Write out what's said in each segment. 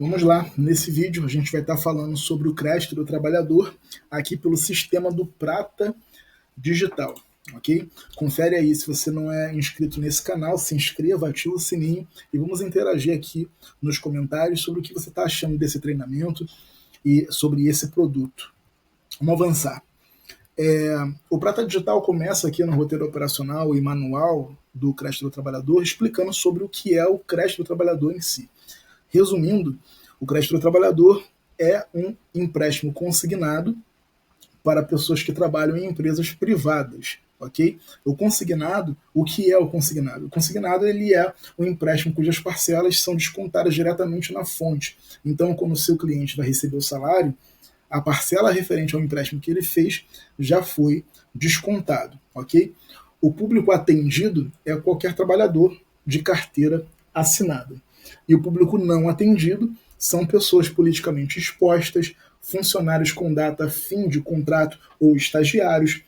Vamos lá, nesse vídeo a gente vai estar falando sobre o crédito do trabalhador aqui pelo sistema do Prata Digital, ok? Confere aí, se você não é inscrito nesse canal, se inscreva, ativa o sininho e vamos interagir aqui nos comentários sobre o que você está achando desse treinamento e sobre esse produto. Vamos avançar. O Prata Digital começa aqui no roteiro operacional e manual do crédito do trabalhador, explicando sobre o que é o crédito do trabalhador em si. Resumindo, o crédito do trabalhador é um empréstimo consignado para pessoas que trabalham em empresas privadas, ok? O consignado, o que é o consignado? O consignado ele é um empréstimo cujas parcelas são descontadas diretamente na fonte. Então, quando o seu cliente vai receber o salário, a parcela referente ao empréstimo que ele fez já foi descontado, ok? O público atendido é qualquer trabalhador de carteira assinada. E o público não atendido são pessoas politicamente expostas, funcionários com data fim de contrato ou estagiários,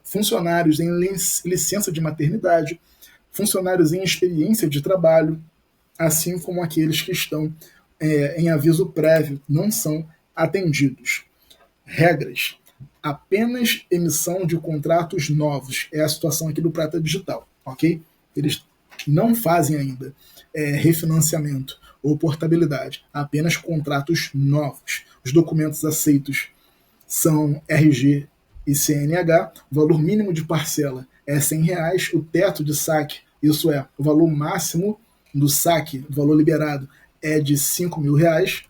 funcionários em licença de maternidade, funcionários em experiência de trabalho, assim como aqueles que estão em aviso prévio, não são atendidos. Regras. Apenas emissão de contratos novos. É a situação aqui do Prata Digital, ok? Eles não fazem ainda refinanciamento ou portabilidade, apenas contratos novos. Os documentos aceitos são RG e CNH, o valor mínimo de parcela é R$100, o teto de saque, isso é, o valor máximo do saque, o valor liberado, é de R$5.000,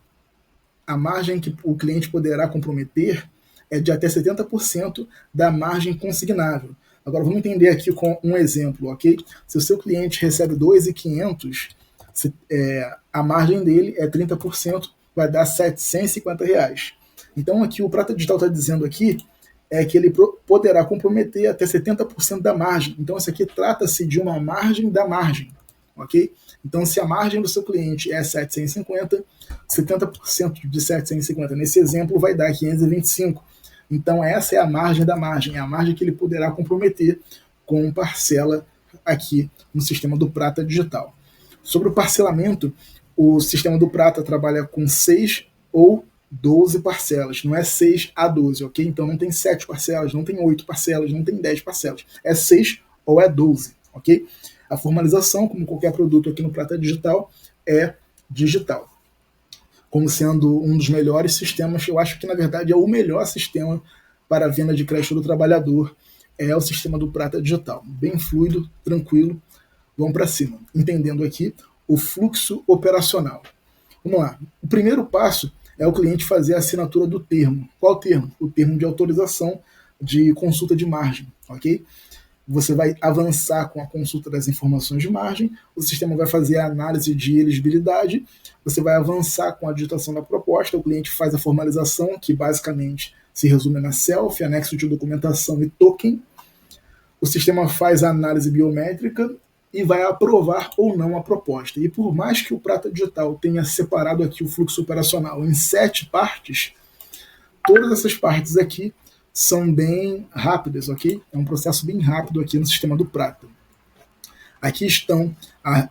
a margem que o cliente poderá comprometer é de até 70% da margem consignável. Agora vamos entender aqui com um exemplo, ok? Se o seu cliente recebe R$2.500, a margem dele é 30%, vai dar R$750. Então aqui o Prata Digital está dizendo aqui é que ele poderá comprometer até 70% da margem. Então isso aqui trata-se de uma margem da margem, ok? Então se a margem do seu cliente é 750, 70% de 750 nesse exemplo vai dar 525. Então essa é a margem da margem, é a margem que ele poderá comprometer com parcela aqui no sistema do Prata Digital. Sobre o parcelamento, o sistema do Prata trabalha com 6 ou 12 parcelas, não é 6 a 12, ok? Então não tem 7 parcelas, não tem 8 parcelas, não tem 10 parcelas, é 6 ou é 12, ok? A formalização, como qualquer produto aqui no Prata Digital, é digital. Como sendo um dos melhores sistemas, eu acho que na verdade é o melhor sistema para a venda de crédito do trabalhador, é o sistema do Prata Digital. Bem fluido, tranquilo, vamos para cima. Entendendo aqui o fluxo operacional. Vamos lá. O primeiro passo é o cliente fazer a assinatura do termo. Qual termo? O termo de autorização de consulta de margem, ok? Você vai avançar com a consulta das informações de margem, o sistema vai fazer a análise de elegibilidade, você vai avançar com a digitação da proposta, o cliente faz a formalização, que basicamente se resume na selfie, anexo de documentação e token, o sistema faz a análise biométrica e vai aprovar ou não a proposta. E por mais que o Prata Digital tenha separado aqui o fluxo operacional em 7 partes, todas essas partes aqui são bem rápidas, ok? É um processo bem rápido aqui no sistema do Prata. Aqui estão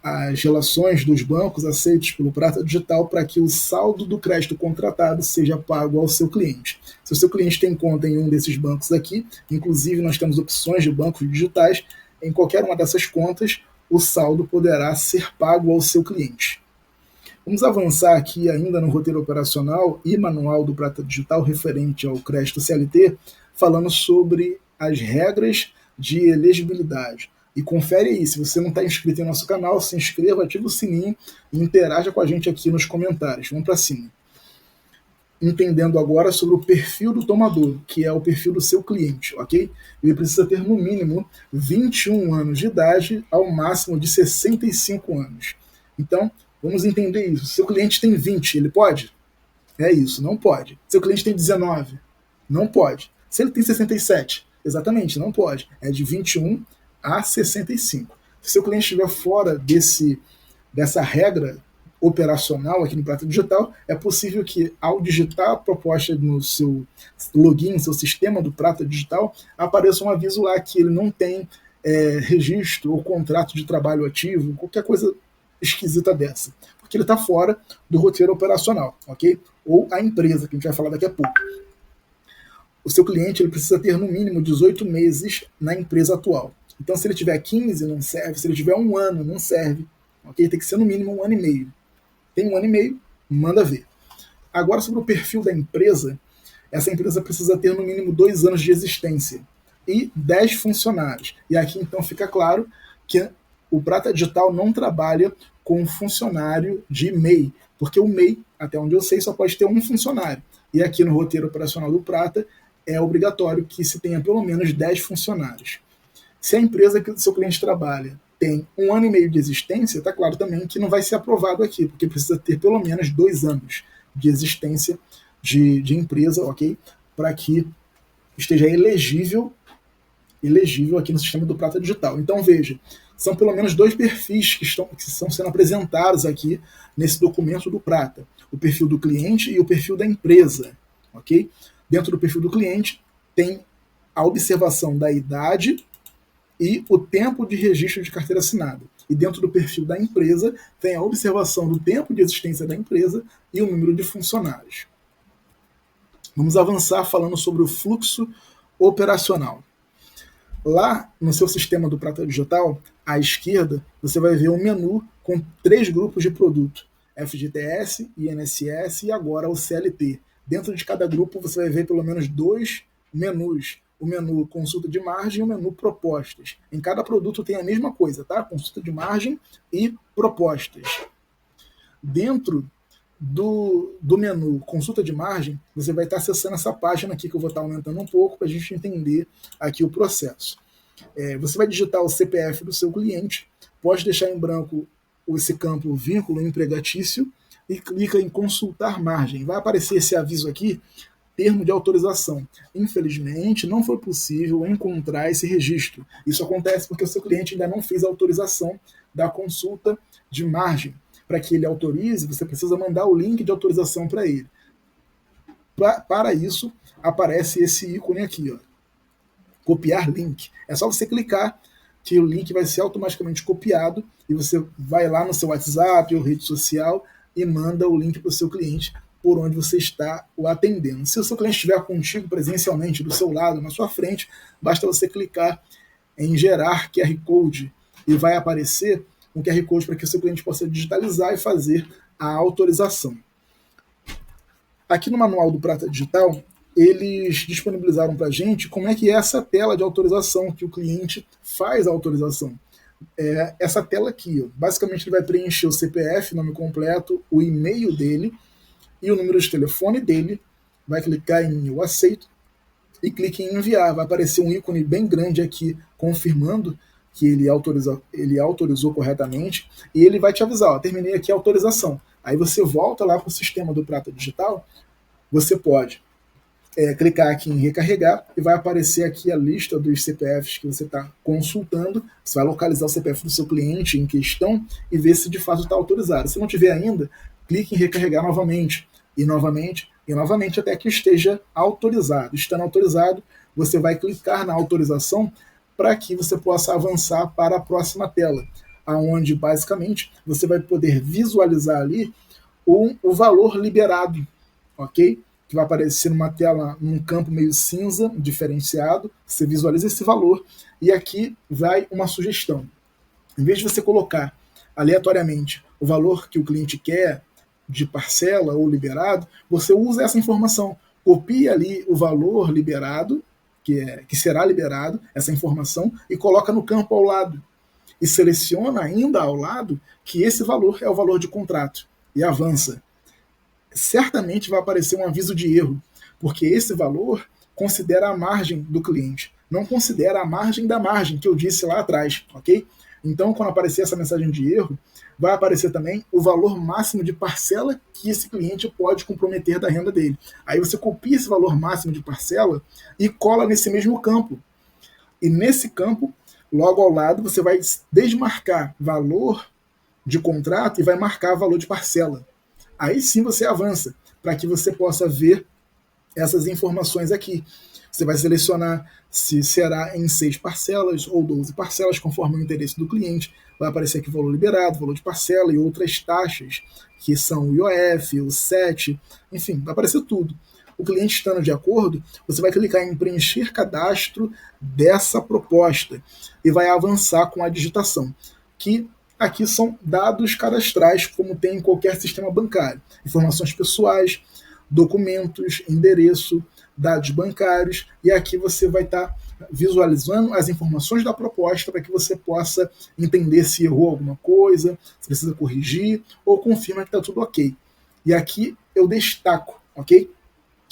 as relações dos bancos aceitos pelo Prata Digital para que o saldo do crédito contratado seja pago ao seu cliente. Se o seu cliente tem conta em um desses bancos aqui, inclusive nós temos opções de bancos digitais, em qualquer uma dessas contas, o saldo poderá ser pago ao seu cliente. Vamos avançar aqui ainda no roteiro operacional e manual do Prata Digital referente ao crédito CLT, falando sobre as regras de elegibilidade. E confere aí, se você não está inscrito em nosso canal, se inscreva, ativa o sininho e interaja com a gente aqui nos comentários. Vamos para cima. Entendendo agora sobre o perfil do tomador, que é o perfil do seu cliente, ok? Ele precisa ter no mínimo 21 anos de idade, ao máximo de 65 anos. Então, vamos entender isso. Seu cliente tem 20, ele pode? É isso, não pode. Seu cliente tem 19, não pode. Se ele tem 67, exatamente, não pode. É de 21 a 65. Se seu cliente estiver fora dessa regra operacional aqui no Prata Digital, é possível que ao digitar a proposta no seu login, no seu sistema do Prata Digital, apareça um aviso lá que ele não tem registro ou contrato de trabalho ativo, qualquer coisa esquisita dessa? Porque ele está fora do roteiro operacional, ok? Ou a empresa, que a gente vai falar daqui a pouco. O seu cliente ele precisa ter no mínimo 18 meses na empresa atual. Então, se ele tiver 15, não serve. Se ele tiver um ano, não serve. Ok? Tem que ser no mínimo um ano e meio. Tem um ano e meio, manda ver. Agora, sobre o perfil da empresa, essa empresa precisa ter no mínimo 2 anos de existência e 10 funcionários. E aqui, então, fica claro que o Prata Digital não trabalha com funcionário de MEI, porque o MEI, até onde eu sei, só pode ter um funcionário. E aqui no roteiro operacional do Prata, é obrigatório que se tenha pelo menos 10 funcionários. Se a empresa que o seu cliente trabalha tem um ano e meio de existência, está claro também que não vai ser aprovado aqui, porque precisa ter pelo menos 2 anos de existência de empresa, ok? Para que esteja elegível aqui no sistema do Prata Digital. Então, veja, são pelo menos 2 perfis que estão sendo apresentados aqui nesse documento do Prata. O perfil do cliente e o perfil da empresa, ok? Dentro do perfil do cliente tem a observação da idade e o tempo de registro de carteira assinada. E dentro do perfil da empresa tem a observação do tempo de existência da empresa e o número de funcionários. Vamos avançar falando sobre o fluxo operacional. Lá no seu sistema do Prata Digital, à esquerda, você vai ver um menu com 3 grupos de produto: FGTS, INSS e agora o CLT. Dentro de cada grupo você vai ver pelo menos 2 menus: o menu consulta de margem e o menu propostas. Em cada produto tem a mesma coisa, tá? Consulta de margem e propostas. Dentro do menu consulta de margem, você vai estar acessando essa página aqui, que eu vou estar aumentando um pouco para a gente entender aqui o processo. Você vai digitar o CPF do seu cliente, pode deixar em branco esse campo vínculo empregatício e clica em consultar margem. Vai aparecer esse aviso aqui, termo de autorização. Infelizmente, não foi possível encontrar esse registro. Isso acontece porque o seu cliente ainda não fez a autorização da consulta de margem. Para que ele autorize, você precisa mandar o link de autorização para ele. Para isso, aparece esse ícone aqui, ó, copiar link. É só você clicar que o link vai ser automaticamente copiado e você vai lá no seu WhatsApp ou rede social e manda o link para o seu cliente por onde você está o atendendo. Se o seu cliente estiver contigo presencialmente, do seu lado, na sua frente, basta você clicar em gerar QR Code e vai aparecer um QR Code para que o seu cliente possa digitalizar e fazer a autorização. Aqui no manual do Prata Digital, eles disponibilizaram para a gente como é que é essa tela de autorização, que o cliente faz a autorização. Essa tela aqui, ó, basicamente ele vai preencher o CPF, nome completo, o e-mail dele e o número de telefone dele, vai clicar em eu aceito e clique em enviar. Vai aparecer um ícone bem grande aqui confirmando que ele autorizou corretamente, e ele vai te avisar, ó, terminei aqui a autorização. Aí você volta lá para o sistema do Prata Digital, você pode clicar aqui em recarregar e vai aparecer aqui a lista dos CPFs que você está consultando. Você vai localizar o CPF do seu cliente em questão e ver se de fato está autorizado. Se não tiver ainda, clique em recarregar novamente, e novamente, e novamente, até que esteja autorizado. Estando autorizado, você vai clicar na autorização para que você possa avançar para a próxima tela, onde basicamente você vai poder visualizar ali o valor liberado, ok? Que vai aparecer numa tela, num campo meio cinza, diferenciado. Você visualiza esse valor e aqui vai uma sugestão. Em vez de você colocar aleatoriamente o valor que o cliente quer de parcela ou liberado, você usa essa informação, copia ali o valor liberado, que será liberado, essa informação, e coloca no campo ao lado. E seleciona ainda ao lado que esse valor é o valor de contrato. E avança. Certamente vai aparecer um aviso de erro, porque esse valor considera a margem do cliente, não considera a margem da margem que eu disse lá atrás, ok? Então, quando aparecer essa mensagem de erro, vai aparecer também o valor máximo de parcela que esse cliente pode comprometer da renda dele. Aí você copia esse valor máximo de parcela e cola nesse mesmo campo. E nesse campo, logo ao lado, você vai desmarcar valor de contrato e vai marcar valor de parcela. Aí sim você avança, para que você possa ver essas informações aqui. Você vai selecionar se será em 6 parcelas ou 12 parcelas, conforme o interesse do cliente. Vai aparecer aqui o valor liberado, valor de parcela e outras taxas, que são o IOF, o SET, enfim, vai aparecer tudo. O cliente estando de acordo, você vai clicar em preencher cadastro dessa proposta e vai avançar com a digitação, que aqui são dados cadastrais, como tem em qualquer sistema bancário. Informações pessoais, documentos, endereço, dados bancários, e aqui você vai estar visualizando as informações da proposta para que você possa entender se errou alguma coisa, se precisa corrigir, ou confirma que está tudo ok. E aqui eu destaco, ok?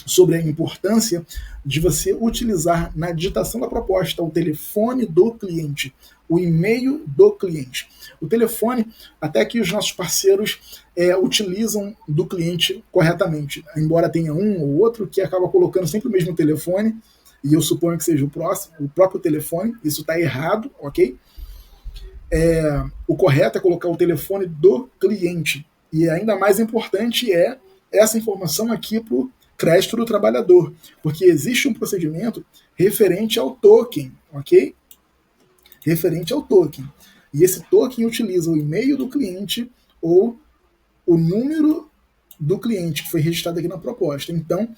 Sobre a importância de você utilizar na digitação da proposta o telefone do cliente, o e-mail do cliente. O telefone, até que os nossos parceiros utilizam do cliente corretamente, embora tenha um ou outro que acaba colocando sempre o mesmo telefone, e eu suponho que seja o próprio telefone, isso está errado, ok? O correto é colocar o telefone do cliente, e ainda mais importante é essa informação aqui para o crédito do trabalhador, porque existe um procedimento referente ao token, ok? Referente ao token. E esse token utiliza o e-mail do cliente ou o número do cliente que foi registrado aqui na proposta. Então,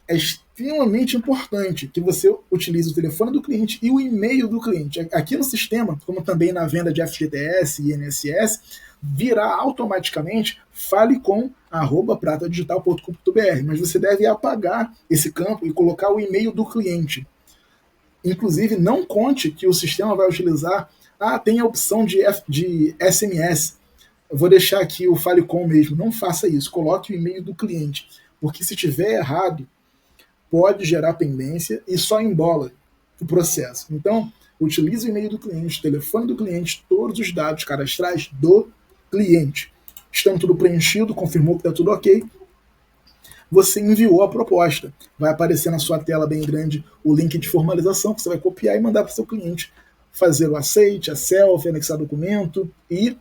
é extremamente importante que você utilize o telefone do cliente e o e-mail do cliente. Aqui no sistema, como também na venda de FGTS e INSS, virá automaticamente falecom@pratadigital.com.br, mas você deve apagar esse campo e colocar o e-mail do cliente. Inclusive, não conte que o sistema vai utilizar, tem a opção de SMS. Eu vou deixar aqui o Falecom mesmo. Não faça isso, coloque o e-mail do cliente, porque se tiver errado, pode gerar pendência e só embola o processo. Então, utilize o e-mail do cliente, o telefone do cliente, todos os dados cadastrais do cliente. Estando tudo preenchido, confirmou que está tudo ok, você enviou a proposta. Vai aparecer na sua tela bem grande o link de formalização, que você vai copiar e mandar para o seu cliente fazer o aceite, a selfie, anexar documento e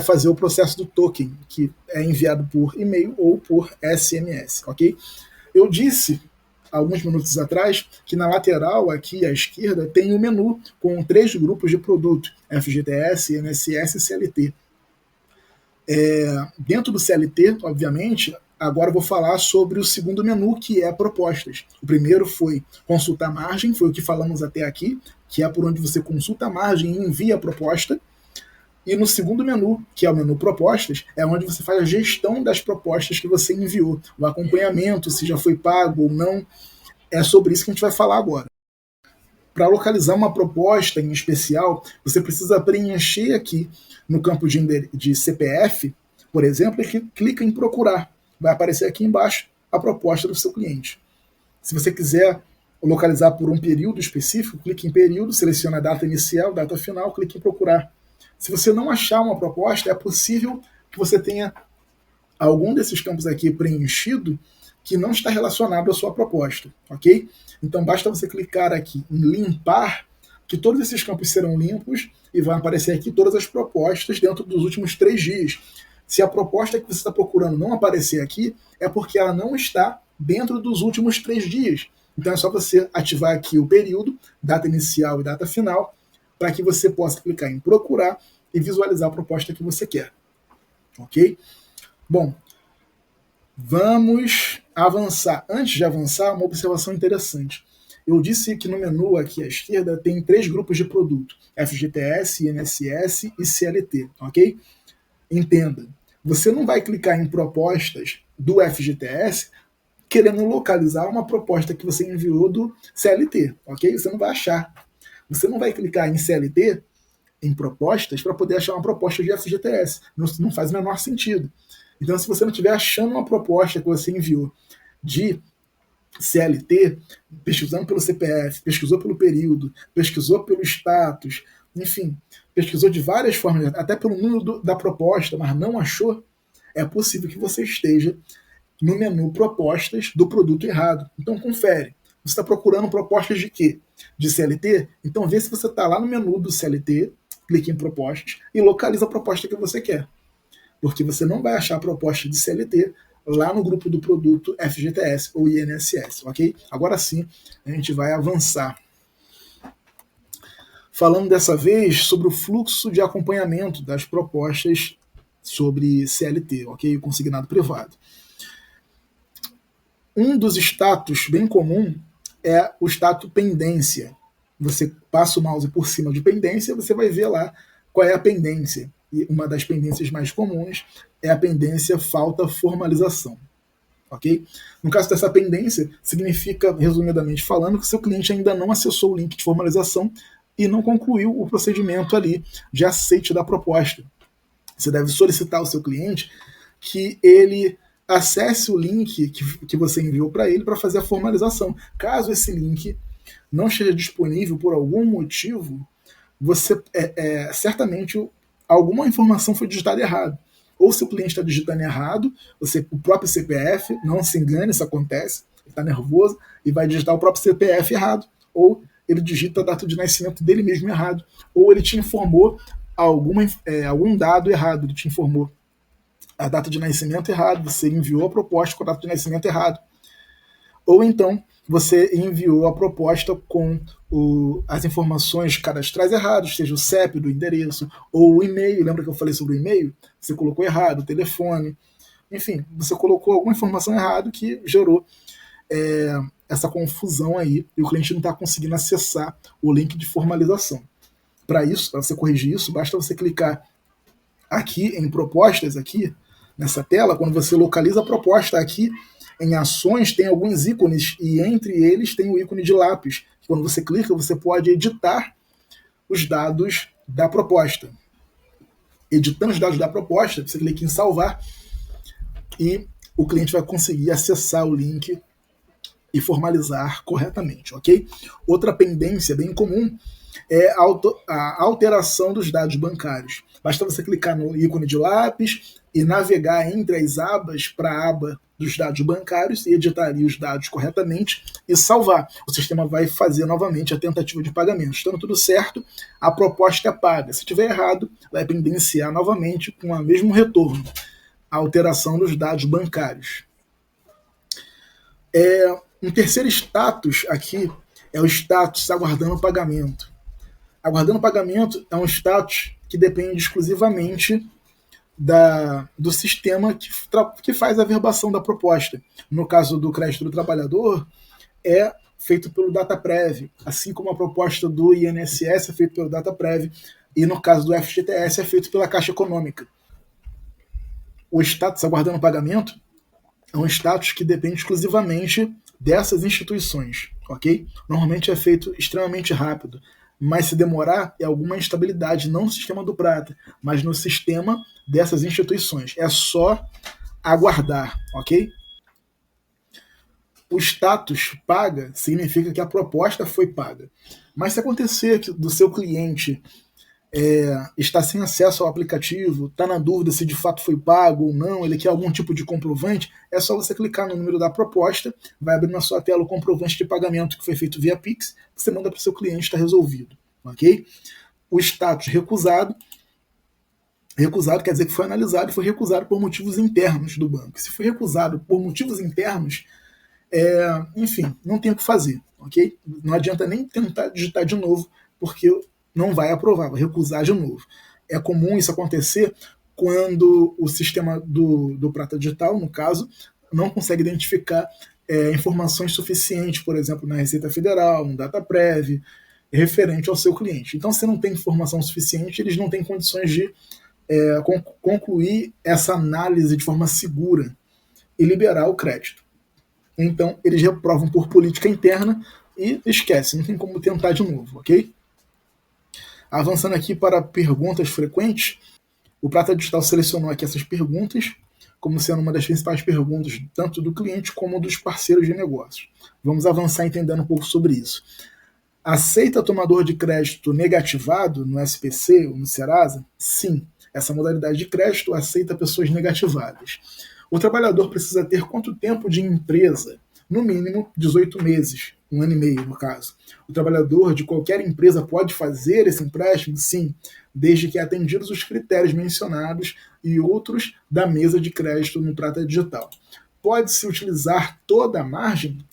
fazer o processo do token, que é enviado por e-mail ou por SMS, ok? Eu disse, alguns minutos atrás, que na lateral, aqui à esquerda, tem um menu com 3 grupos de produto, FGTS, INSS e CLT. Dentro do CLT, obviamente, agora eu vou falar sobre o segundo menu, que é propostas. O primeiro foi consultar margem, foi o que falamos até aqui, que é por onde você consulta a margem e envia a proposta. E no segundo menu, que é o menu propostas, é onde você faz a gestão das propostas que você enviou, o acompanhamento, se já foi pago ou não. É sobre isso que a gente vai falar agora. Para localizar uma proposta em especial, você precisa preencher aqui no campo de CPF, por exemplo, e clica em procurar. Vai aparecer aqui embaixo a proposta do seu cliente. Se você quiser localizar por um período específico, clique em período, seleciona a data inicial, data final, clique em procurar. Se você não achar uma proposta, é possível que você tenha algum desses campos aqui preenchido que não está relacionado à sua proposta, ok? Então basta você clicar aqui em limpar, que todos esses campos serão limpos e vão aparecer aqui todas as propostas dentro dos últimos 3 dias. Se a proposta que você está procurando não aparecer aqui, é porque ela não está dentro dos últimos 3 dias. Então é só você ativar aqui o período, data inicial e data final, para que você possa clicar em procurar e visualizar a proposta que você quer. Ok? Bom, vamos avançar. Antes de avançar, uma observação interessante. Eu disse que no menu aqui à esquerda tem 3 grupos de produto: FGTS, INSS e CLT, ok? Entenda, você não vai clicar em propostas do FGTS querendo localizar uma proposta que você enviou do CLT, ok? Você não vai achar. Você não vai clicar em CLT, em propostas, para poder achar uma proposta de FGTS. Não faz o menor sentido. Então, se você não estiver achando uma proposta que você enviou de CLT, pesquisando pelo CPF, pesquisou pelo período, pesquisou pelo status, enfim, pesquisou de várias formas, até pelo número da proposta, mas não achou, é possível que você esteja no menu propostas do produto errado. Então confere. Você está procurando propostas de quê? De CLT? Então vê se você está lá no menu do CLT, clique em propostas e localiza a proposta que você quer. Porque você não vai achar a proposta de CLT lá no grupo do produto FGTS ou INSS, ok? Agora sim, a gente vai avançar. Falando dessa vez sobre o fluxo de acompanhamento das propostas sobre CLT, ok? O consignado privado. Um dos status bem comum é o status pendência. Você passa o mouse por cima de pendência, você vai ver lá qual é a pendência. E uma das pendências mais comuns é a pendência falta formalização. Ok? No caso dessa pendência, significa, resumidamente falando, que seu cliente ainda não acessou o link de formalização e não concluiu o procedimento ali de aceite da proposta. Você deve solicitar ao seu cliente que ele acesse o link que você enviou para ele para fazer a formalização. Caso esse link não esteja disponível por algum motivo, você certamente alguma informação foi digitada errado. Ou se o cliente está digitando errado, o próprio CPF, não se engane, isso acontece, ele está nervoso e vai digitar o próprio CPF errado, ou ele digita a data de nascimento dele mesmo errado, ou ele te informou algum dado errado, ele te informou a data de nascimento errado, você enviou a proposta com a data de nascimento errado. Ou então você enviou a proposta com as informações cadastrais erradas, seja o CEP do endereço, ou o e-mail, lembra que eu falei sobre o e-mail? Você colocou errado, o telefone, enfim, você colocou alguma informação errada que gerou essa confusão aí, e o cliente não está conseguindo acessar o link de formalização. Para isso, para você corrigir isso, basta você clicar aqui em propostas, aqui nessa tela, quando você localiza a proposta aqui, em ações tem alguns ícones e entre eles tem o ícone de lápis. Quando você clica, você pode editar os dados da proposta. Editando os dados da proposta, você clica em salvar e o cliente vai conseguir acessar o link e formalizar corretamente, ok? Outra pendência bem comum é a alteração dos dados bancários. Basta você clicar no ícone de lápis e navegar entre as abas para a aba dos dados bancários e editar ali os dados corretamente e salvar. O sistema vai fazer novamente a tentativa de pagamento. Estando tudo certo, a proposta é paga. Se tiver errado, vai pendenciar novamente com o mesmo retorno, a alteração dos dados bancários. Um terceiro status aqui é o status aguardando pagamento. Aguardando pagamento é um status que depende exclusivamente do sistema que faz a verbação da proposta. No caso do crédito do trabalhador, é feito pelo DataPrev, assim como a proposta do INSS é feita pelo DataPrev, e no caso do FGTS é feito pela Caixa Econômica. O status aguardando pagamento é um status que depende exclusivamente dessas instituições, ok? Normalmente é feito extremamente rápido, mas se demorar é alguma instabilidade, não no sistema do Prata, mas no sistema dessas instituições. É só aguardar, ok? O status paga significa que a proposta foi paga. Mas se acontecer que do seu cliente está sem acesso ao aplicativo, está na dúvida se de fato foi pago ou não, ele quer algum tipo de comprovante, é só você clicar no número da proposta, vai abrir na sua tela o comprovante de pagamento que foi feito via Pix, você manda para o seu cliente, está resolvido. Ok? O status recusado quer dizer que foi analisado e foi recusado por motivos internos do banco. Se foi recusado por motivos internos, enfim, não tem o que fazer. Ok? Não adianta nem tentar digitar de novo, porque não vai aprovar, vai recusar de novo. É comum isso acontecer quando o sistema do Prata Digital, no caso, não consegue identificar informações suficientes, por exemplo, na Receita Federal, no DataPrev, referente ao seu cliente. Então, se não tem informação suficiente, eles não têm condições de concluir essa análise de forma segura e liberar o crédito. Então, eles reprovam por política interna e esquece, não tem como tentar de novo, ok? Avançando aqui para perguntas frequentes, o Prata Digital selecionou aqui essas perguntas como sendo uma das principais perguntas tanto do cliente como dos parceiros de negócios. Vamos avançar entendendo um pouco sobre isso. Aceita tomador de crédito negativado no SPC ou no Serasa? Sim, essa modalidade de crédito aceita pessoas negativadas. O trabalhador precisa ter quanto tempo de empresa? No mínimo 18 meses. um ano e meio, no caso. O trabalhador de qualquer empresa pode fazer esse empréstimo? Sim, desde que atendidos os critérios mencionados e outros da mesa de crédito no Prata Digital. Pode-se utilizar toda a margem?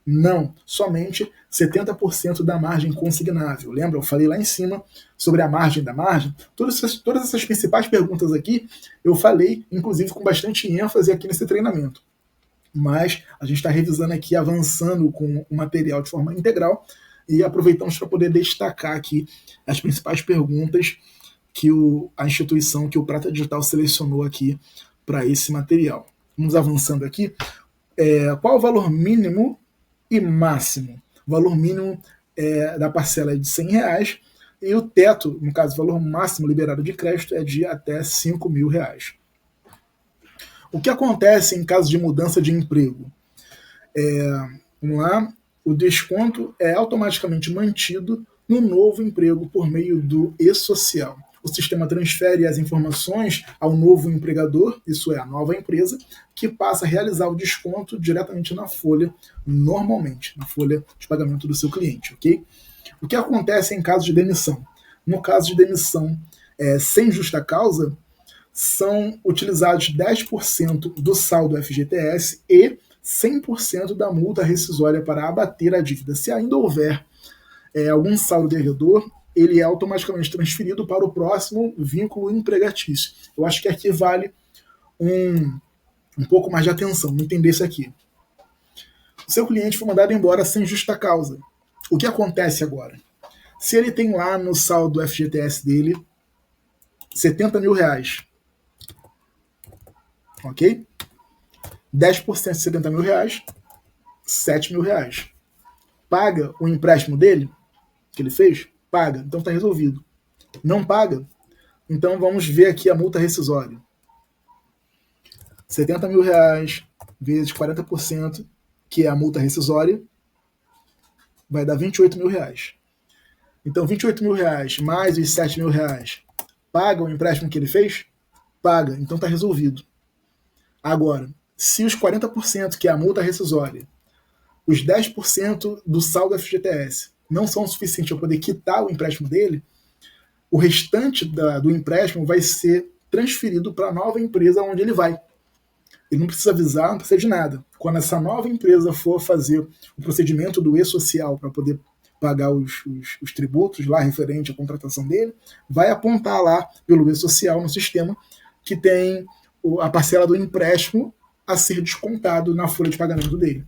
Não, somente 70% da margem consignável. Lembra? Eu falei lá em cima sobre a margem da margem. Todas essas principais perguntas aqui eu falei, inclusive com bastante ênfase aqui nesse treinamento. Mas a gente está revisando aqui, avançando com o material de forma integral e aproveitamos para poder destacar aqui as principais perguntas que a instituição, que o Prata Digital selecionou aqui para esse material. Vamos avançando aqui. Qual o valor mínimo e máximo? O valor mínimo da parcela é de R$100 e o teto, no caso, o valor máximo liberado de crédito é de até R$5.000. O que acontece em caso de mudança de emprego? Vamos lá. O desconto é automaticamente mantido no novo emprego por meio do e-social. O sistema transfere as informações ao novo empregador, isso é, a nova empresa, que passa a realizar o desconto diretamente na folha, normalmente, na folha de pagamento do seu cliente, ok? O que acontece em caso de demissão? No caso de demissão sem justa causa, são utilizados 10% do saldo FGTS e 100% da multa rescisória para abater a dívida. Se ainda houver algum saldo devedor, ele é automaticamente transferido para o próximo vínculo empregatício. Eu acho que aqui vale um pouco mais de atenção, entender isso aqui. O seu cliente foi mandado embora sem justa causa. O que acontece agora? Se ele tem lá no saldo FGTS dele R$70.000, ok? 10% de R$70.000, R$7.000. Paga o empréstimo dele, que ele fez? Paga, então está resolvido. Não paga? Então vamos ver aqui a multa rescisória. R$70.000 vezes 40%, que é a multa rescisória, vai dar R$28.000. Então R$28.000 mais os R$7.000 paga o empréstimo que ele fez? Paga, então está resolvido. Agora, se os 40%, que é a multa rescisória, os 10% do saldo FGTS não são suficientes para poder quitar o empréstimo dele, o restante do empréstimo vai ser transferido para a nova empresa onde ele vai. Ele não precisa avisar, não precisa de nada. Quando essa nova empresa for fazer o procedimento do e-social para poder pagar os tributos lá referente à contratação dele, vai apontar lá pelo e-social no sistema que tem a parcela do empréstimo a ser descontado na folha de pagamento dele.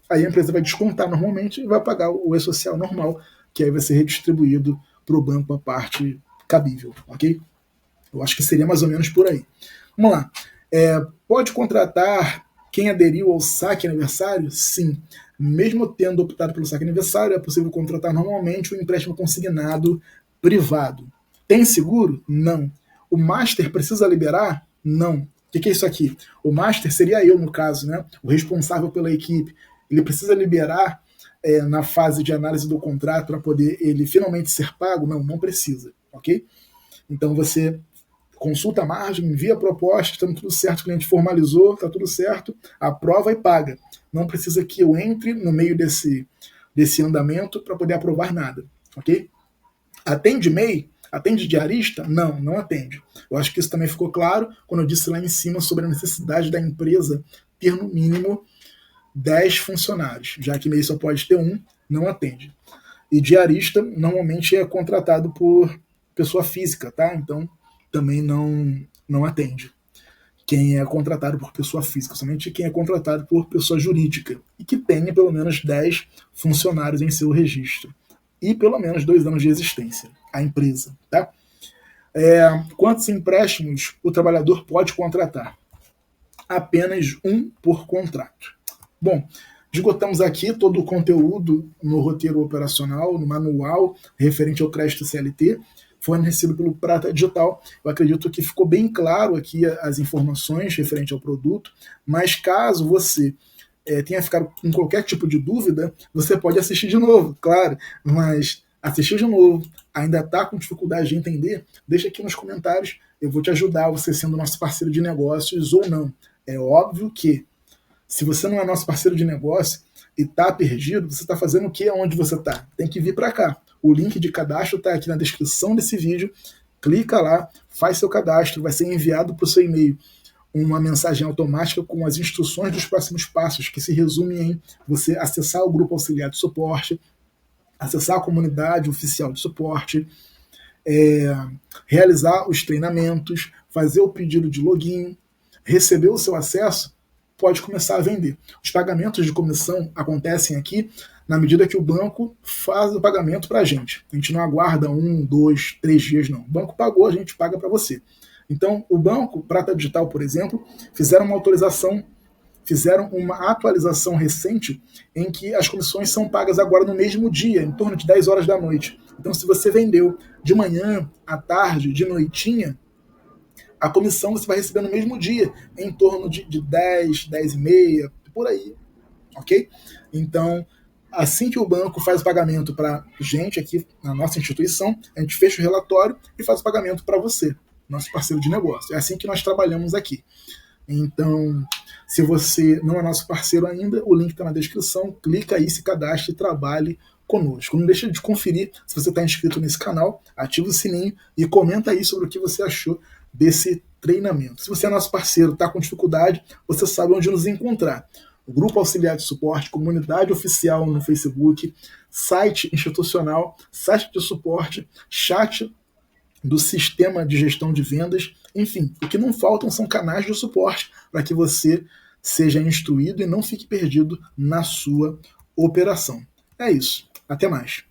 Aí a empresa vai descontar normalmente e vai pagar o e-social normal, que aí vai ser redistribuído para o banco a parte cabível, ok? Eu acho que seria mais ou menos por aí. Vamos lá. Pode contratar quem aderiu ao saque aniversário? Sim. Mesmo tendo optado pelo saque aniversário, é possível contratar normalmente o empréstimo consignado privado. Tem seguro? Não. O master precisa liberar? Não. O que é isso aqui? O master seria eu, no caso, né? O responsável pela equipe. Ele precisa liberar na fase de análise do contrato para poder ele finalmente ser pago? Não, não precisa, ok? Então você consulta a margem, envia a proposta, está tudo certo, o cliente formalizou, está tudo certo, aprova e paga. Não precisa que eu entre no meio desse andamento para poder aprovar nada, ok? Atende MEI? Atende diarista? Não, não atende. Eu acho que isso também ficou claro quando eu disse lá em cima sobre a necessidade da empresa ter no mínimo 10 funcionários, já que MEI só pode ter um, não atende. E diarista normalmente é contratado por pessoa física, tá? Então também não atende. Quem é contratado por pessoa física, somente quem é contratado por pessoa jurídica e que tenha pelo menos 10 funcionários em seu registro e pelo menos 2 anos de existência, a empresa, tá? Quantos empréstimos o trabalhador pode contratar? Apenas um por contrato. Bom, esgotamos aqui todo o conteúdo no roteiro operacional, no manual referente ao crédito CLT, fornecido pelo Prata Digital. Eu acredito que ficou bem claro aqui as informações referente ao produto, mas caso você tenha ficado com qualquer tipo de dúvida, você pode assistir de novo, claro, mas assistir de novo, ainda está com dificuldade de entender, deixa aqui nos comentários, eu vou te ajudar, você sendo nosso parceiro de negócios ou não. É óbvio que se você não é nosso parceiro de negócio, e está perdido, você está fazendo o que onde você está? Tem que vir para cá. O link de cadastro está aqui na descrição desse vídeo. Clica lá, faz seu cadastro, vai ser enviado para o seu e-mail uma mensagem automática com as instruções dos próximos passos, que se resumem em você acessar o grupo auxiliar de suporte, acessar a comunidade oficial de suporte, realizar os treinamentos, fazer o pedido de login, receber o seu acesso, pode começar a vender. Os pagamentos de comissão acontecem aqui na medida que o banco faz o pagamento para a gente. A gente não aguarda 1, 2, 3 dias, não. O banco pagou, a gente paga para você. Então, o banco, Prata Digital, por exemplo, fizeram uma atualização recente em que as comissões são pagas agora no mesmo dia, em torno de 10 horas da noite. Então, se você vendeu de manhã, à tarde, de noitinha, a comissão você vai receber no mesmo dia, em torno de 10, 10 e meia, por aí, ok? Então, assim que o banco faz o pagamento para gente aqui na nossa instituição, a gente fecha o relatório e faz o pagamento para você, nosso parceiro de negócio. É assim que nós trabalhamos aqui. Então, se você não é nosso parceiro ainda, o link está na descrição, clica aí, se cadastre e trabalhe conosco. Não deixa de conferir se você está inscrito nesse canal, ativa o sininho e comenta aí sobre o que você achou desse treinamento. Se você é nosso parceiro, está com dificuldade, você sabe onde nos encontrar. O Grupo Auxiliar de Suporte, comunidade oficial no Facebook, site institucional, site de suporte, chat do sistema de gestão de vendas, enfim, o que não faltam são canais de suporte para que você seja instruído e não fique perdido na sua operação. É isso. Até mais.